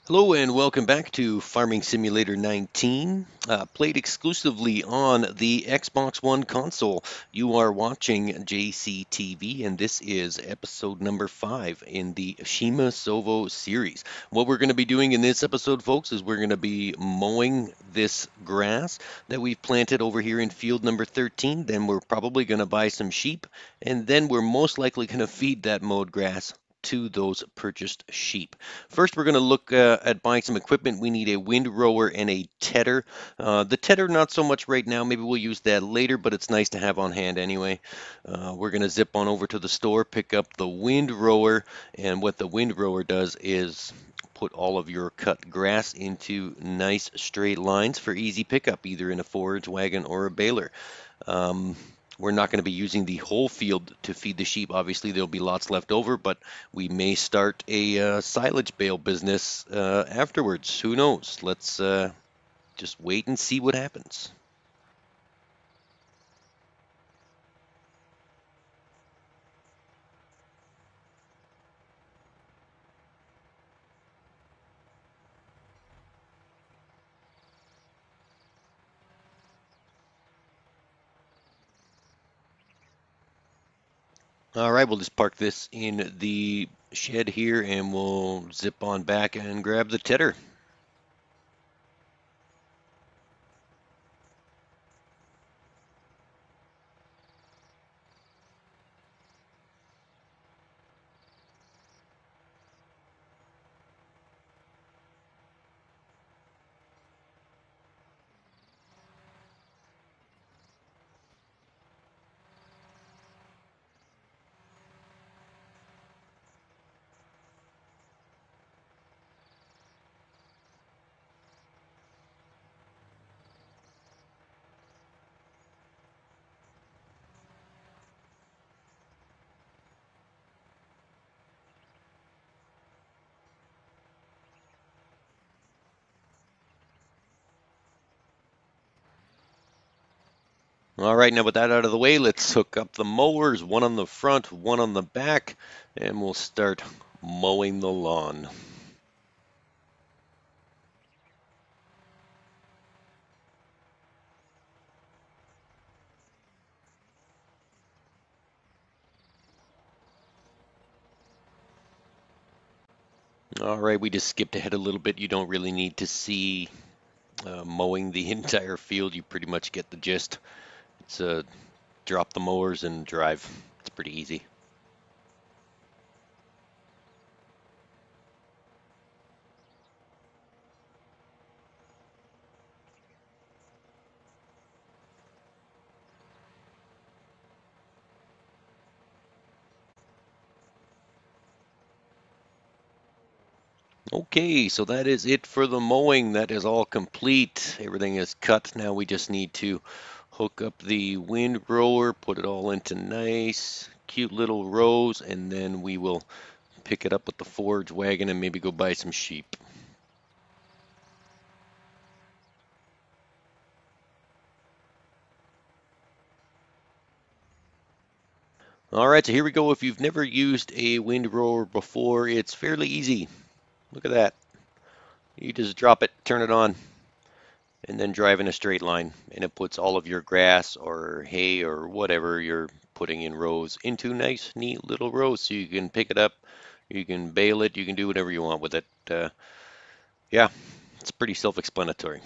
Hello and welcome back to Farming Simulator 19, played exclusively on the Xbox One console. You are watching JCTV, and this is episode number 5 in the Przemasowo series. What we're going to be doing in this episode, folks, is we're going to be mowing this grass that we've planted over here in field number 13. Then we're probably going to buy some sheep, and then we're most likely going to feed that mowed grass to those purchased sheep. First, we're going to look at buying some equipment. We need a windrower and a tedder. The tedder, not so much right now. Maybe we'll use that later, but it's nice to have on hand anyway. We're going to zip on over to the store, pick up the windrower, and what the windrower does is put all of your cut grass into nice straight lines for easy pickup, either in a forage wagon or a baler. Um, we're not going to be using the whole field to feed the sheep. Obviously, there'll be lots left over, but we may start a silage bale business afterwards. Who knows? Let's just wait and see what happens. All right, we'll just park this in the shed here and we'll zip on back and grab the tedder. All right, now with that out of the way, let's hook up the mowers, one on the front, one on the back, and we'll start mowing the lawn. All right, we just skipped ahead a little bit. You don't really need to see mowing the entire field. You pretty much get the gist. It's drop the mowers and drive. It's pretty easy. Okay, so that is it for the mowing. That is all complete. Everything is cut. Now we just need to hook up the windrower, put it all into nice, cute little rows, and then we will pick it up with the forage wagon and maybe go buy some sheep. All right, so here we go. If you've never used a windrower before, it's fairly easy. Look at that. You just drop it, turn it on, and then drive in a straight line. And it puts all of your grass or hay or whatever you're putting in rows into nice, neat little rows so you can pick it up, you can bale it, you can do whatever you want with it. Yeah, it's pretty self-explanatory.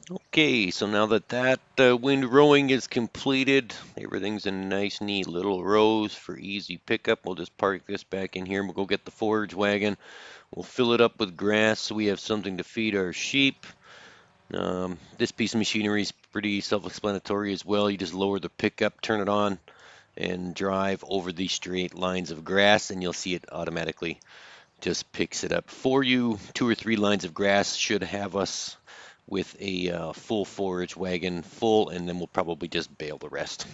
Okay, so now that wind rowing is completed, everything's in nice, neat little rows for easy pickup. We'll just park this back in here and we'll go get the forage wagon. We'll fill it up with grass so we have something to feed our sheep. This piece of machinery is pretty self-explanatory as well. You just lower the pickup, turn it on, and drive over these straight lines of grass, and you'll see it automatically just picks it up for you. 2 or 3 lines of grass should have us with a full forage wagon full, and then we'll probably just bale the rest.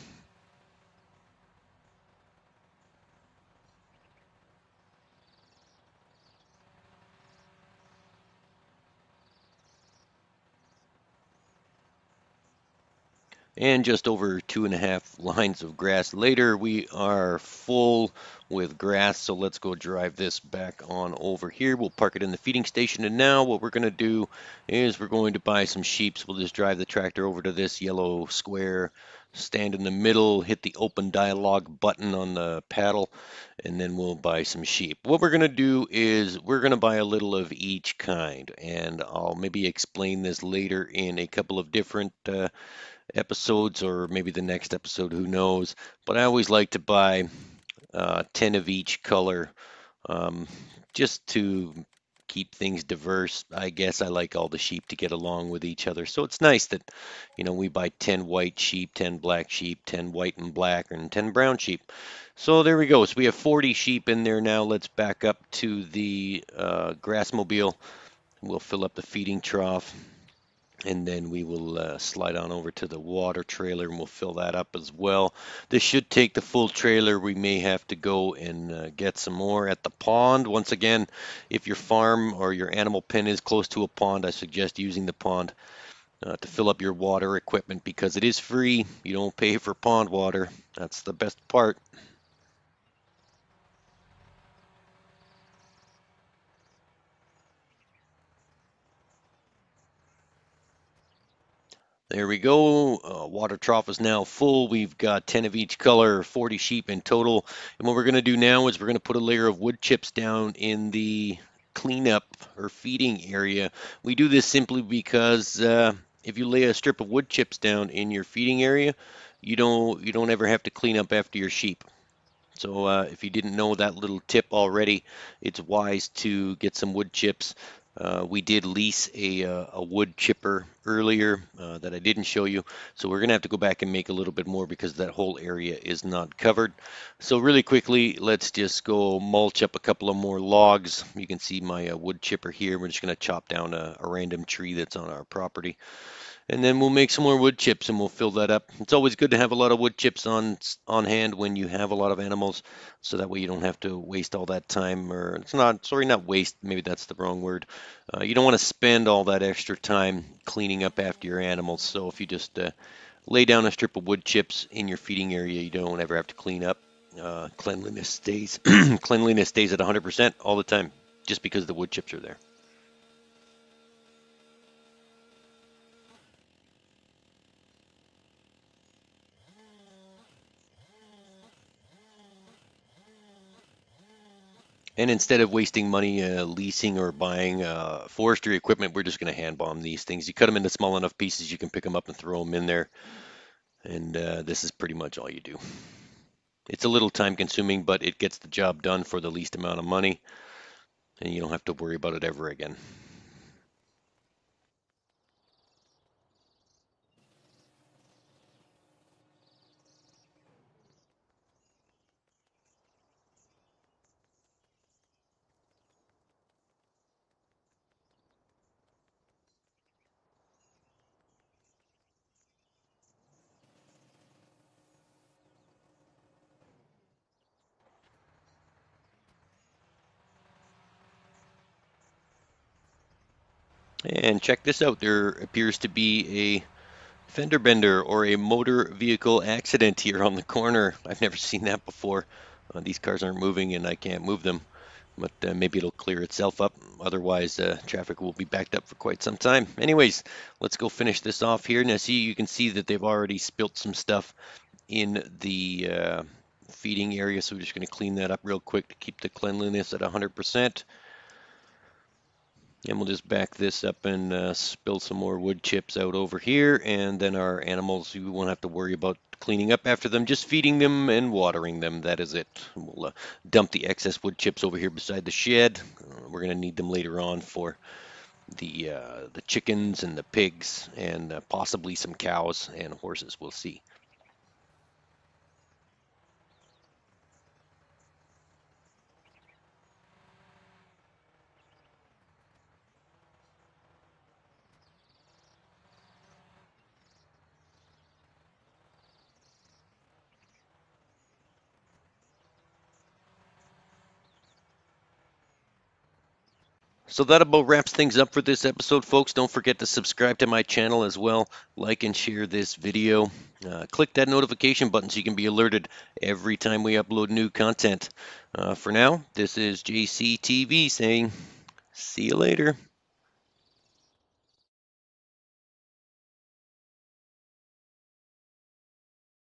And just over 2.5 lines of grass later, we are full with grass. So let's go drive this back on over here. We'll park it in the feeding station. And now what we're going to do is we're going to buy some sheep. So we'll just drive the tractor over to this yellow square, stand in the middle, hit the open dialog button on the paddle, and then we'll buy some sheep. What we're going to do is we're going to buy a little of each kind. And I'll maybe explain this later in a couple of different episodes, or maybe the next episode, who knows. But I always like to buy 10 of each color, um, just to keep things diverse. I guess I like all the sheep to get along with each other. So it's nice that, we buy 10 white sheep, 10 black sheep, 10 white and black, and 10 brown sheep. So there we go. So we have 40 sheep in there now. Let's back up to the grass mobile. We'll fill up the feeding trough, and then we will slide on over to the water trailer and we'll fill that up as well. This should take the full trailer. We may have to go and get some more at the pond. Once again, if your farm or your animal pen is close to a pond, I suggest using the pond to fill up your water equipment because it is free. You don't pay for pond water. That's the best part. There we go. Water trough is now full. We've got 10 of each color, 40 sheep in total. And what we're going to do now is we're going to put a layer of wood chips down in the cleanup or feeding area. We do this simply because if you lay a strip of wood chips down in your feeding area, you don't ever have to clean up after your sheep. So if you didn't know that little tip already, it's wise to get some wood chips. We did lease a wood chipper earlier that I didn't show you. So we're going to have to go back and make a little bit more because that whole area is not covered. So really quickly, let's just go mulch up a couple of more logs. You can see my wood chipper here. We're just going to chop down a random tree that's on our property. And then we'll make some more wood chips and we'll fill that up. It's always good to have a lot of wood chips on hand when you have a lot of animals, so that way you don't have to waste all that time, or it's not, sorry, not waste, maybe that's the wrong word. You don't want to spend all that extra time cleaning up after your animals. So if you just lay down a strip of wood chips in your feeding area, you don't ever have to clean up. Cleanliness stays cleanliness stays at 100% all the time, just because the wood chips are there. And instead of wasting money leasing or buying forestry equipment, we're just going to hand bomb these things. You cut them into small enough pieces, you can pick them up and throw them in there. And this is pretty much all you do. It's a little time consuming, but it gets the job done for the least amount of money, and you don't have to worry about it ever again. And check this out. There appears to be a fender bender or a motor vehicle accident here on the corner. I've never seen that before. These cars aren't moving and I can't move them, but maybe it'll clear itself up. Otherwise, traffic will be backed up for quite some time. Anyways, let's go finish this off here. Now, you can see that they've already spilt some stuff in the feeding area, so we're just going to clean that up real quick to keep the cleanliness at 100%. And we'll just back this up and spill some more wood chips out over here. And then our animals, you won't have to worry about cleaning up after them, just feeding them and watering them. That is it. We'll dump the excess wood chips over here beside the shed. We're going to need them later on for the chickens and the pigs and possibly some cows and horses. We'll see. So that about wraps things up for this episode, folks. Don't forget to subscribe to my channel as well. Like and share this video. Click that notification button so you can be alerted every time we upload new content. For now, this is JCTV saying, see you later.